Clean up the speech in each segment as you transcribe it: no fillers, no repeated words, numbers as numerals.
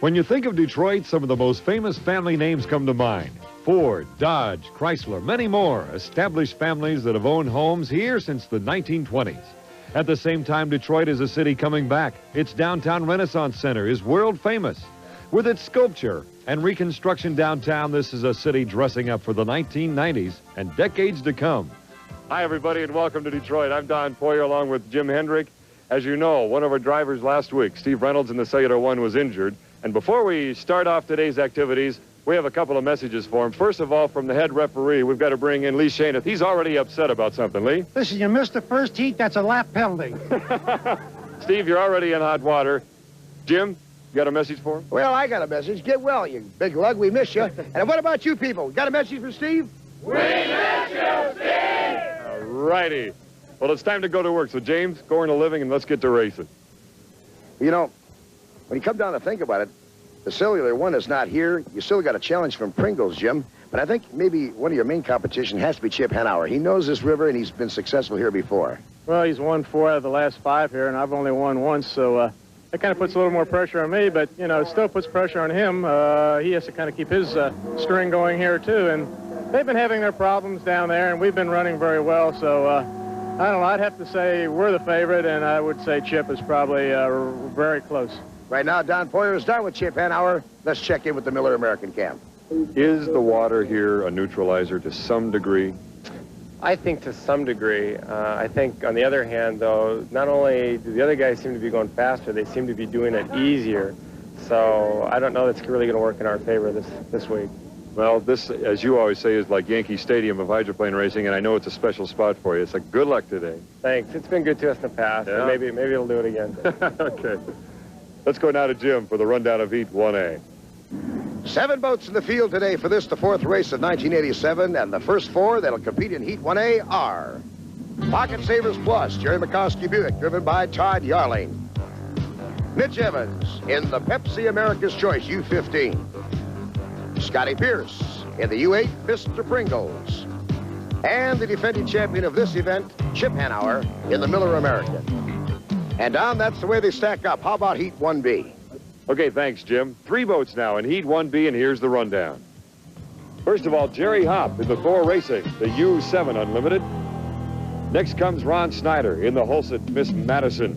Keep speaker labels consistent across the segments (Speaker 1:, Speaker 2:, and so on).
Speaker 1: When you think of Detroit, some of the most famous family names come to mind. Ford, Dodge, Chrysler, many more established families that have owned homes here since the 1920s. At the same time, Detroit is a city coming back. Its downtown Renaissance Center is world famous. With its sculpture and reconstruction downtown, this is a city dressing up for the 1990s and decades to come. Hi, everybody, and welcome to Detroit. I'm Don Poyer along with Jim Hendrick. As you know, one of our drivers last week, Steve Reynolds in the Cellular One, was injured. And before we start off today's activities, we have a couple of messages for him. First of all, from the head referee, we've got to bring in Lee Shaineth. He's already upset about something, Lee.
Speaker 2: Listen, you missed the first heat. That's a lap penalty.
Speaker 1: Steve, you're already in hot water. Jim, you got a message for him?
Speaker 3: Well, I got a message. Get well, you big lug. We miss you. And what about you people? Got a message for Steve?
Speaker 4: We miss you, Steve!
Speaker 1: All righty. Well, it's time to go to work. So, James, go earn a living and let's get to racing.
Speaker 3: You know, when you come down to think about it, the Cellular One is not here. You still got a challenge from Pringles, Jim. But I think maybe one of your main competition has to be Chip Hanauer. He knows this river, and he's been successful here before.
Speaker 5: Well, he's won 4 out of the last 5 here, and I've only won once, so that kind of puts a little more pressure on me, but, you know, it still puts pressure on him. He has to kind of keep his string going here, too, and they've been having their problems down there, and we've been running very well, so I don't know. I'd have to say we're the favorite, and I would say Chip is probably very close.
Speaker 3: Right now, Don Poyer is down with Chip Hanauer. Let's check in with the Miller American camp.
Speaker 1: Is the water here a neutralizer to some degree?
Speaker 6: I think to some degree. I think, on the other hand, though, not only do the other guys seem to be going faster, they seem to be doing it easier. So I don't know that's really going to work in our favor this week.
Speaker 1: Well, this, as you always say, is like Yankee Stadium of hydroplane racing, and I know it's a special spot for you. It's like good luck today.
Speaker 6: Thanks. It's been good to us in the past,
Speaker 1: yeah.
Speaker 6: And maybe it'll do it again.
Speaker 1: Okay. Let's go now to Jim for the rundown of Heat 1A.
Speaker 3: 7 boats in the field today for this, the 4th race of 1987, and the first 4 that'll compete in Heat 1A are Pocket Savers Plus, Jerry McCoskey Buick, driven by Todd Yarling. Mitch Evans in the Pepsi America's Choice U15. Scotty Pierce in the U8 Mr. Pringles. And the defending champion of this event, Chip Hanauer, in the Miller American. And Don, that's the way they stack up. How about Heat 1B?
Speaker 1: Okay, thanks, Jim. 3 boats now in Heat 1B, and here's the rundown. First of all, Jerry Hopp in the Thor Racing, the U7 Unlimited. Next comes Ron Snyder in the Hulset Miss Madison.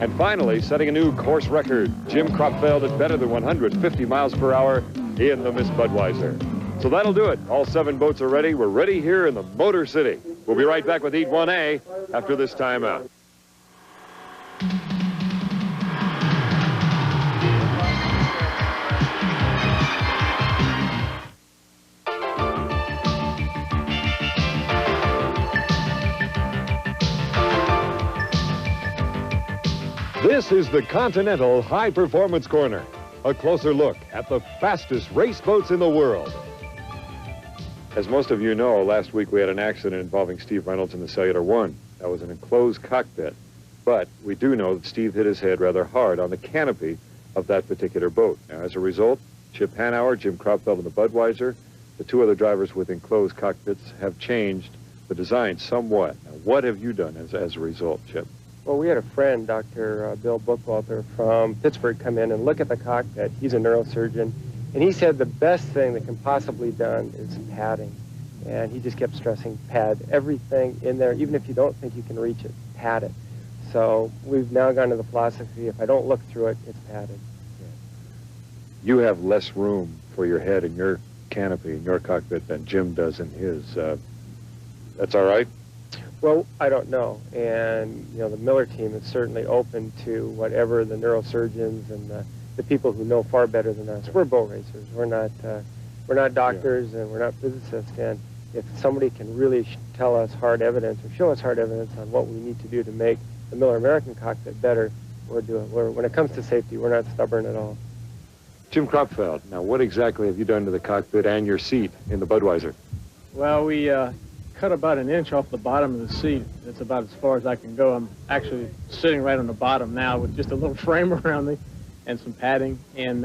Speaker 1: And finally, setting a new course record, Jim Kropfeld at better than 150 miles per hour in the Miss Budweiser. So that'll do it. All 7 boats are ready. We're ready here in the Motor City. We'll be right back with Heat 1A after this timeout. This is the Continental High Performance Corner. A closer look at the fastest race boats in the world. As most of you know, last week we had an accident involving Steve Reynolds in the Cellular One. That was an enclosed cockpit. But we do know that Steve hit his head rather hard on the canopy of that particular boat. Now, as a result, Chip Hanauer, Jim Kropfeld, and the Budweiser, the 2 other drivers with enclosed cockpits, have changed the design somewhat. Now, what have you done as a result, Chip?
Speaker 6: Well, we had a friend, Dr. Bill Bookwalter from Pittsburgh, come in and look at the cockpit. He's a neurosurgeon, and he said the best thing that can possibly be done is padding. And he just kept stressing pad everything in there, even if you don't think you can reach it, pad it. So we've now gone to the philosophy, if I don't look through it, it's padded.
Speaker 1: You have less room for your head in your canopy, in your cockpit, than Jim does in his. That's all right?
Speaker 6: Well, I don't know. And, you know, the Miller team is certainly open to whatever the neurosurgeons and the people who know far better than us. We're boat racers. We're not doctors, and we're not physicists. And if somebody can really tell us hard evidence or show us hard evidence on what we need to do to make the Miller American cockpit better, we'll do it. When it comes to safety, we're not stubborn at all.
Speaker 1: Jim Kropfeld, now what exactly have you done to the cockpit and your seat in the Budweiser?
Speaker 5: Well, we cut about an inch off the bottom of the seat. That's about as far as I can go. I'm actually sitting right on the bottom now with just a little frame around me and some padding, and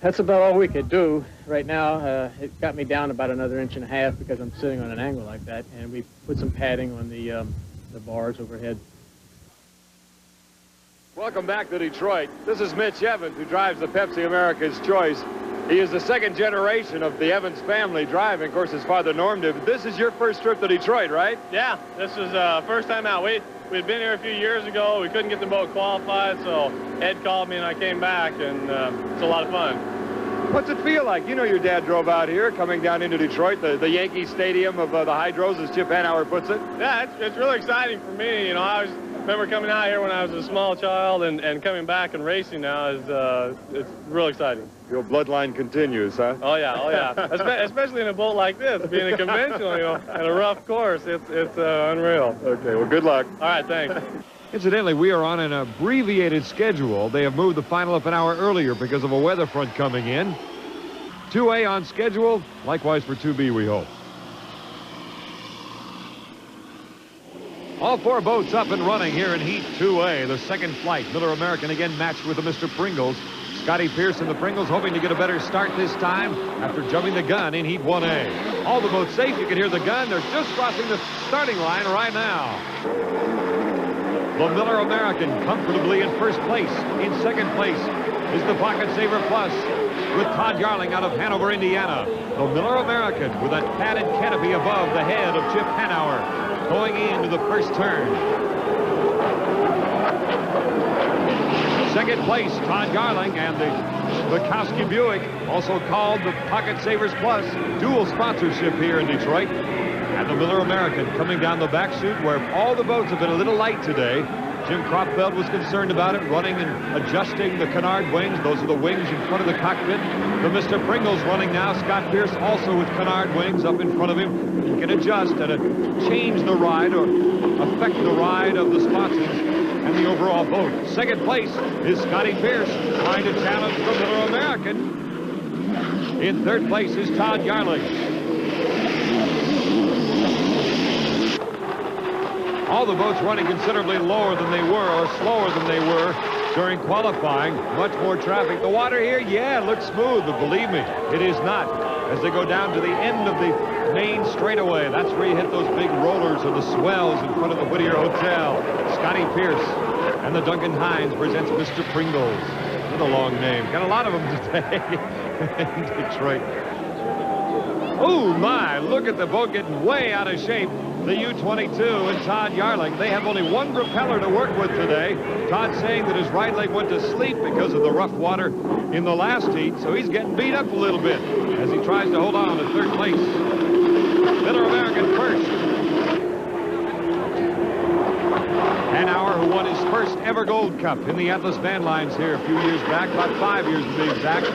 Speaker 5: that's about all we could do right now. It got me down about another 1.5 inches because I'm sitting on an angle like that, and we put some padding on the bars overhead.
Speaker 1: Welcome back to Detroit. This is Mitch Evans, who drives the Pepsi America's Choice. He is the second generation of the Evans family driving. Of course, his father Norm did. But this is your first trip to Detroit, right?
Speaker 5: Yeah, this is first time out. We'd been here a few years ago. We couldn't get the boat qualified, so Ed called me and I came back, and it's a lot of fun.
Speaker 1: What's it feel like? You know your dad drove out here, coming down into Detroit, the Yankee Stadium of the Hydros, as Chip Hanauer puts it.
Speaker 5: Yeah, it's really exciting for me. You know, I remember coming out here when I was a small child, and coming back and racing now is it's real exciting.
Speaker 1: Your bloodline continues, huh?
Speaker 5: Oh yeah. Especially in a boat like this, being a conventional, you know, and a rough course, it's unreal.
Speaker 1: Okay, well, good luck.
Speaker 5: All right, thanks.
Speaker 1: Incidentally, we are on an abbreviated schedule. They have moved the final up an hour earlier because of a weather front coming in. 2A on schedule, likewise for 2B, we hope. All four boats up and running here in Heat 2A, the second flight. Miller American again matched with the Mr. Pringles. Scotty Pierce and the Pringles hoping to get a better start this time after jumping the gun in Heat 1A. All the boats safe. You can hear the gun. They're just crossing the starting line right now. The Miller American comfortably in first place. In second place is the Pocket Saver Plus with Todd Yarling out of Hanover, Indiana. The Miller American with that padded canopy above the head of Chip Hanauer going into the first turn. Second place, Todd Yarling and the Kowski Buick, also called the Pocket Savers Plus, dual sponsorship here in Detroit. And the Miller American coming down the back chute where all the boats have been a little light today. Jim Kropfeld was concerned about it, running and adjusting the canard wings. Those are the wings in front of the cockpit. The Mr. Pringles running now. Scott Pierce also with canard wings up in front of him. He can adjust and change the ride or affect the ride of the sponsors and the overall boat. Second place is Scotty Pierce trying to challenge the Miller American. In third place is Todd Yarling. All the boats running considerably lower than they were, or slower than they were during qualifying. Much more traffic. The water here, yeah, looks smooth, but believe me, it is not. As they go down to the end of the main straightaway, that's where you hit those big rollers or the swells in front of the Whittier Hotel. Scotty Pierce and the Duncan Hines presents Mr. Pringles. With a long name. Got a lot of them today in Detroit. Oh, my, look at the boat getting way out of shape. The U-22 and Todd Yarling, they have only one propeller to work with today. Todd saying that his right leg went to sleep because of the rough water in the last heat, so he's getting beat up a little bit as he tries to hold on to third place. Miller American first. Hanauer, who won his first ever Gold Cup in the Atlas Van Lines here a few years back, about 5 years to be exact.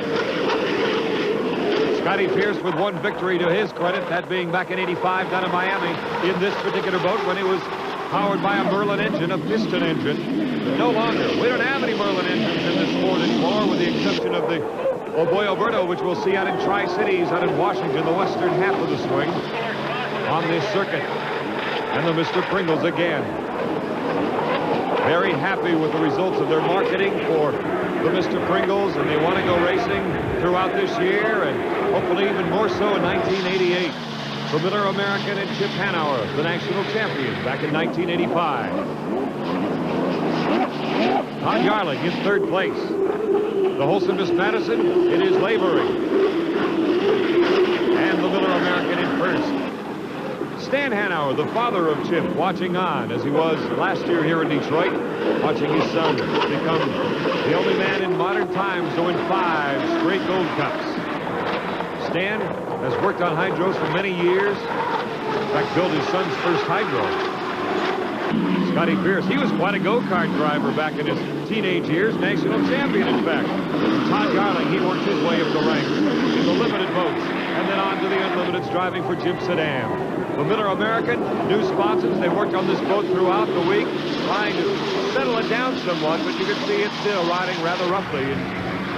Speaker 1: Scotty Pierce with one victory to his credit, that being back in '85 down in Miami in this particular boat when it was powered by a Merlin engine, a piston engine. No longer. We don't have any Merlin engines in this sport anymore, with the exception of the Boy Alberto, which we'll see out in Tri-Cities, out in Washington, the western half of the swing on this circuit. And the Mr. Pringles again. Very happy with the results of their marketing for the Mr. Pringles, and they want to go racing throughout this year and hopefully even more so in 1988. The Miller American and Chip Hanauer, the national champion back in 1985. Todd Yarling in third place. The Holson Miss Madison, it is Lavery. And the Miller American in first. Stan Hanauer, the father of Chip, watching on as he was last year here in Detroit, watching his son become the only man in modern times to win 5 straight Gold Cups. Stan has worked on hydros for many years. In fact, built his son's first hydro. Scotty Pierce, he was quite a go-kart driver back in his teenage years, national champion, in fact. Todd Yarling, he worked his way up the ranks in the limited boats, and then on to the unlimiteds, driving for Jim Sedan. The Miller American, new sponsors, they worked on this boat throughout the week, trying to settle it down somewhat, but you can see it's still riding rather roughly in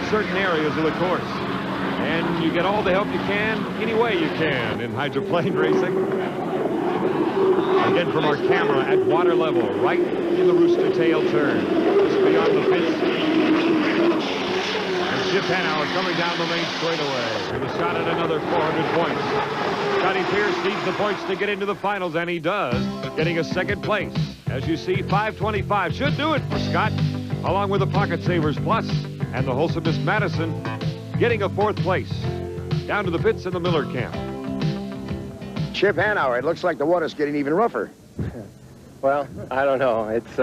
Speaker 1: certain areas of the course. And you get all the help you can, any way you can, in hydroplane racing. Again from our camera at water level, right in the rooster tail turn, just beyond the pits. And Chip Hanauer coming down the main straightaway with a shot at another 400 points. Scotty Pierce needs the points to get into the finals, and he does, getting a second place. As you see, 525 should do it for Scott. along with the Pocket Savers Plus and the Wholesomeness Madison, getting a 4th place. Down to the pits in the Miller camp.
Speaker 3: Chip Hanauer, it looks like the water's getting even rougher.
Speaker 6: Well, I don't know. It's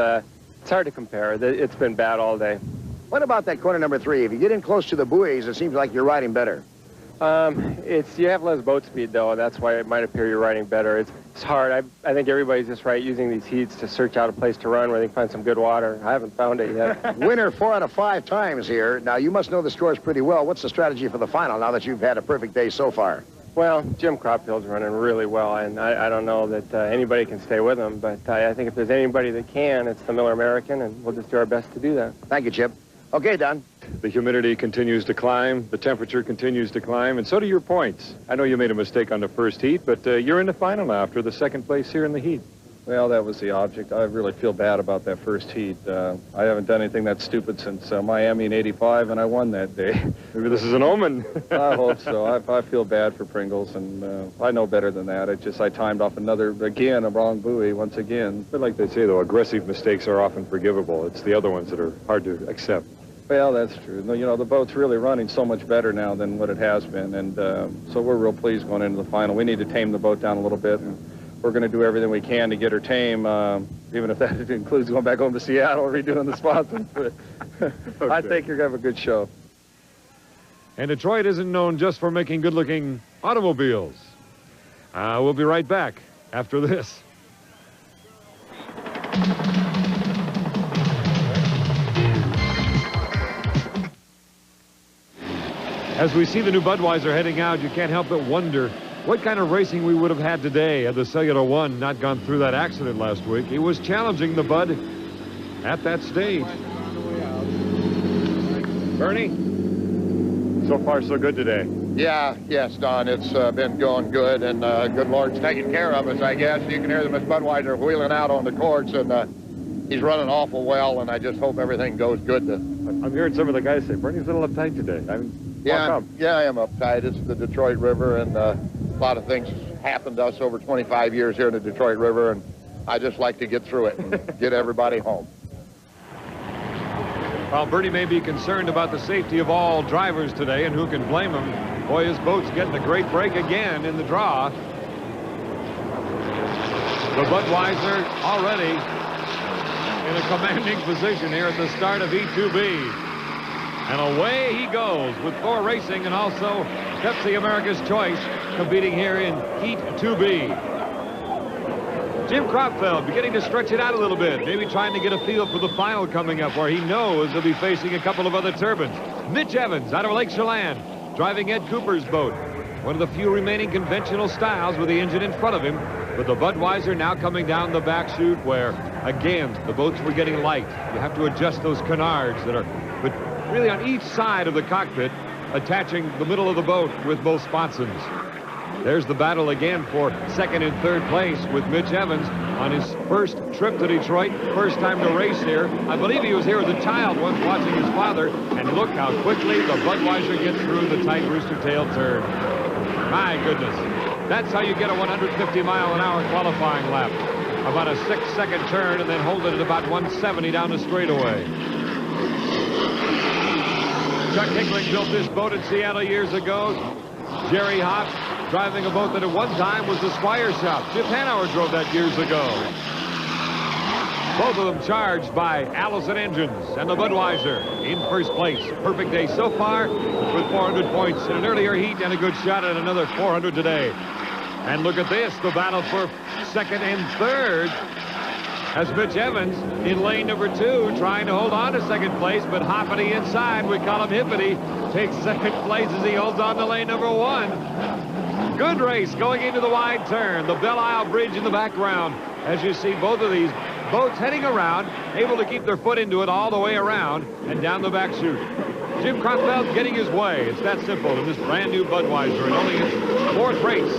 Speaker 6: hard to compare. It's been bad all day.
Speaker 3: What about that corner number 3? If you get in close to the buoys, it seems like you're riding better.
Speaker 6: You have less boat speed, though. That's why it might appear you're riding better. It's hard. I think everybody's just using these heats to search out a place to run where they can find some good water. I haven't found it yet.
Speaker 3: Winner 4 out of 5 times here. Now, you must know the scores pretty well. What's the strategy for the final now that you've had a perfect day so far?
Speaker 6: Well, Jim Cropfield's running really well, and I don't know that anybody can stay with him, but I think if there's anybody that can, it's the Miller American, and we'll just do our best to do that.
Speaker 3: Thank you, Chip. Okay, Don.
Speaker 1: The humidity continues to climb, the temperature continues to climb, and so do your points. I know you made a mistake on the first heat, but you're in the final now after the 2nd place here in the heat.
Speaker 7: Well, that was the object. I really feel bad about that first heat. I haven't done anything that stupid since Miami in '85, and I won that day.
Speaker 1: Maybe this is an omen.
Speaker 7: I hope so. I feel bad for Pringles, and I know better than that. I timed off a wrong buoy once again.
Speaker 1: But like they say, though, aggressive mistakes are often forgivable. It's the other ones that are hard to accept.
Speaker 7: Well, that's true. You know, the boat's really running so much better now than what it has been, and so we're real pleased going into the final. We need to tame the boat down a little bit, and we're going to do everything we can to get her tame, even if that includes going back home to Seattle, redoing the spots. Okay. I think you're going to have a good show.
Speaker 1: And Detroit isn't known just for making good-looking automobiles. We'll be right back after this. As we see the new Budweiser heading out, you can't help but wonder what kind of racing we would have had today had the Cellular One not gone through that accident last week. He was challenging the Bud at that stage. Bernie, so far so good today.
Speaker 8: Yes, Don, it's been going good, and good Lord's taking care of us, I guess. You can hear the Miss Budweiser wheeling out on the courts, and he's running awful well, and I just hope everything goes good.
Speaker 1: I'm hearing some of the guys say, Bernie's a little uptight today.
Speaker 8: Yeah, I am uptight. It's the Detroit River, and a lot of things happened to us over 25 years here in the Detroit River, and I just like to get through it and get everybody home.
Speaker 1: While Bernie may be concerned about the safety of all drivers today, and who can blame him, boy, his boat's getting a great break again in the draw. The Budweiser already in a commanding position here at the start of E2B. And away he goes with Thor Racing and also Pepsi America's Choice competing here in Heat 2B. Jim Cropfeld beginning to stretch it out a little bit, maybe trying to get a feel for the final coming up where he knows he'll be facing a couple of other turbines. Mitch Evans out of Lake Chelan driving Ed Cooper's boat. One of the few remaining conventional styles with the engine in front of him, but the Budweiser now coming down the back chute where, again, the boats were getting light. You have to adjust those canards that are really on each side of the cockpit, attaching the middle of the boat with both sponsons. There's the battle again for 2nd and 3rd place with Mitch Evans on his first trip to Detroit, first time to race here. I believe he was here as a child once watching his father, and look how quickly the Budweiser gets through the tight rooster tail turn. My goodness, that's how you get a 150-mile-an-hour qualifying lap. About a 6-second turn and then hold it at about 170 down the straightaway. Chuck Hickling built this boat in Seattle years ago. Jerry Hopp driving a boat that at one time was the Squire Shop. Chip Hanauer drove that years ago. Both of them charged by Allison Engines and the Budweiser in first place. Perfect day so far with 400 points in an earlier heat and a good shot at another 400 today. And look at this, the battle for 2nd and 3rd. As Mitch Evans in lane number 2 trying to hold on to 2nd place, but Hoppity inside, we call him Hippity, takes 2nd place as he holds on to lane number 1. Good race going into the wide turn. The Belle Isle Bridge in the background. As you see both of these boats heading around, able to keep their foot into it all the way around and down the back chute. Jim Cropfeld getting his way. It's that simple in this brand new Budweiser and only its 4th race.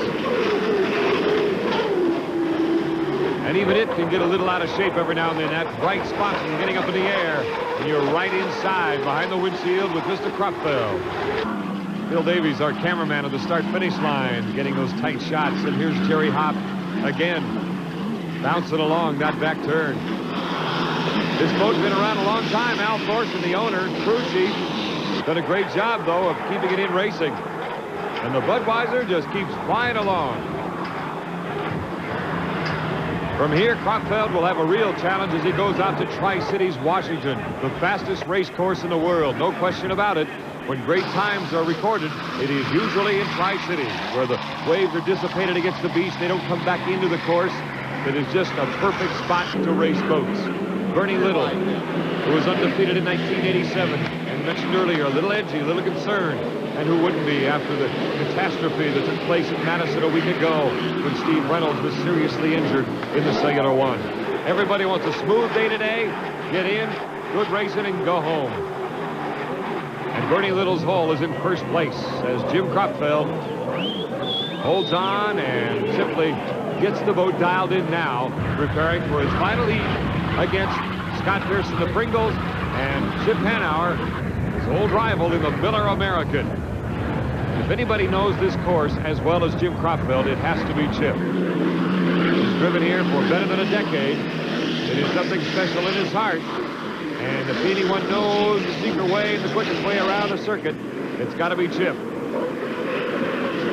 Speaker 1: And even it can get a little out of shape every now and then. That bright spot and getting up in the air. And you're right inside behind the windshield with Mr. Cropfeld. Bill Davies, our cameraman at the start-finish line, getting those tight shots. And here's Jerry Hopp again, bouncing along that back turn. This boat's been around a long time. Al Thorson, the owner, crew chief, done a great job, though, of keeping it in racing. And the Budweiser just keeps flying along. From here, Cockpit will have a real challenge as he goes out to Tri-Cities, Washington, the fastest race course in the world. No question about it. When great times are recorded, it is usually in Tri-Cities, where the waves are dissipated against the beach. They don't come back into the course. It is just a perfect spot to race boats. Bernie Little, who was undefeated in 1987, and mentioned earlier, a little edgy, a little concerned, and who wouldn't be after the catastrophe that took place in Madison a week ago when Steve Reynolds was seriously injured in the Cellular One. Everybody wants a smooth day today, get in, good racing, and go home. And Bernie Little's hull is in first place as Jim Cropfeld holds on and simply gets the boat dialed in now, preparing for his final heat against Scott Pearson, the Pringles, and Chip Hanauer, his old rival in the Miller American. If anybody knows this course as well as Jim Cropfeld, it has to be Chip. He's driven here for better than a decade. It is something special in his heart. And if anyone knows the secret way and the quickest way around the circuit, it's got to be Chip.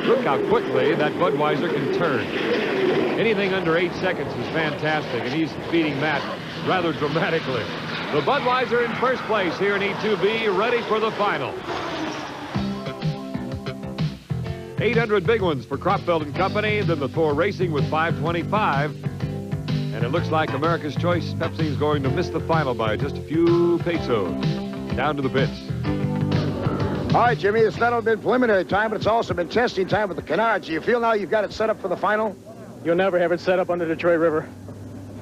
Speaker 1: Look how quickly that Budweiser can turn. Anything under 8 seconds is fantastic, and he's beating Matt rather dramatically. The Budweiser in first place here in E2B, ready for the final. 800 big ones for Cropfeld and Company, then the Thor Racing with 525. And it looks like America's Choice Pepsi is going to miss the final by just a few pesos. Down to the pits.
Speaker 3: All right, Jimmy, it's not only been preliminary time, but it's also been testing time with the canards. Do you feel now you've got it set up for the final?
Speaker 5: You'll never have it set up on the Detroit River.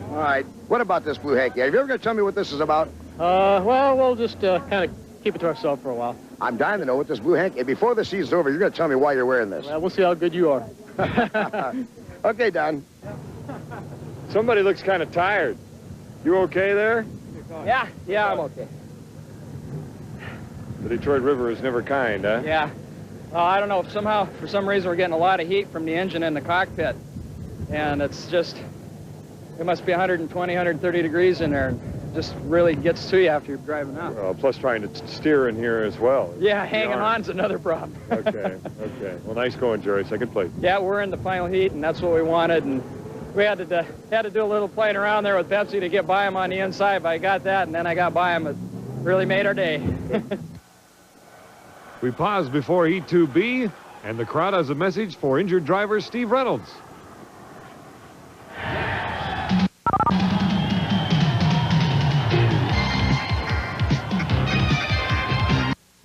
Speaker 3: All right. What about this Blue Hanky? Are you ever going to tell me what this is about?
Speaker 5: Well, we'll just kind of keep it to ourselves for a while.
Speaker 3: I'm dying to know what this Blue Hanky... Before the season's over, you're going to tell me why you're wearing this.
Speaker 5: Well, we'll see how good you are.
Speaker 3: Okay, Don.
Speaker 1: Somebody looks kind of tired. You okay there?
Speaker 9: Yeah, I'm okay.
Speaker 1: The Detroit River is never kind, huh?
Speaker 9: Yeah. I don't know, if somehow, for some reason, we're getting a lot of heat from the engine in the cockpit. And it's just, it must be 120, 130 degrees in there. And just really gets to you after you're driving out.
Speaker 1: Well, plus trying to steer in here as well.
Speaker 9: Yeah, hanging on's another problem.
Speaker 1: Okay. Well, nice going, Jerry. Second place.
Speaker 9: Yeah, we're in the final heat, and that's what we wanted. And we had to do a little playing around there with Pepsi to get by him on the inside, but I got that, and then I got by him. It really made our day.
Speaker 1: We pause before E2B, and the crowd has a message for injured driver Steve Reynolds.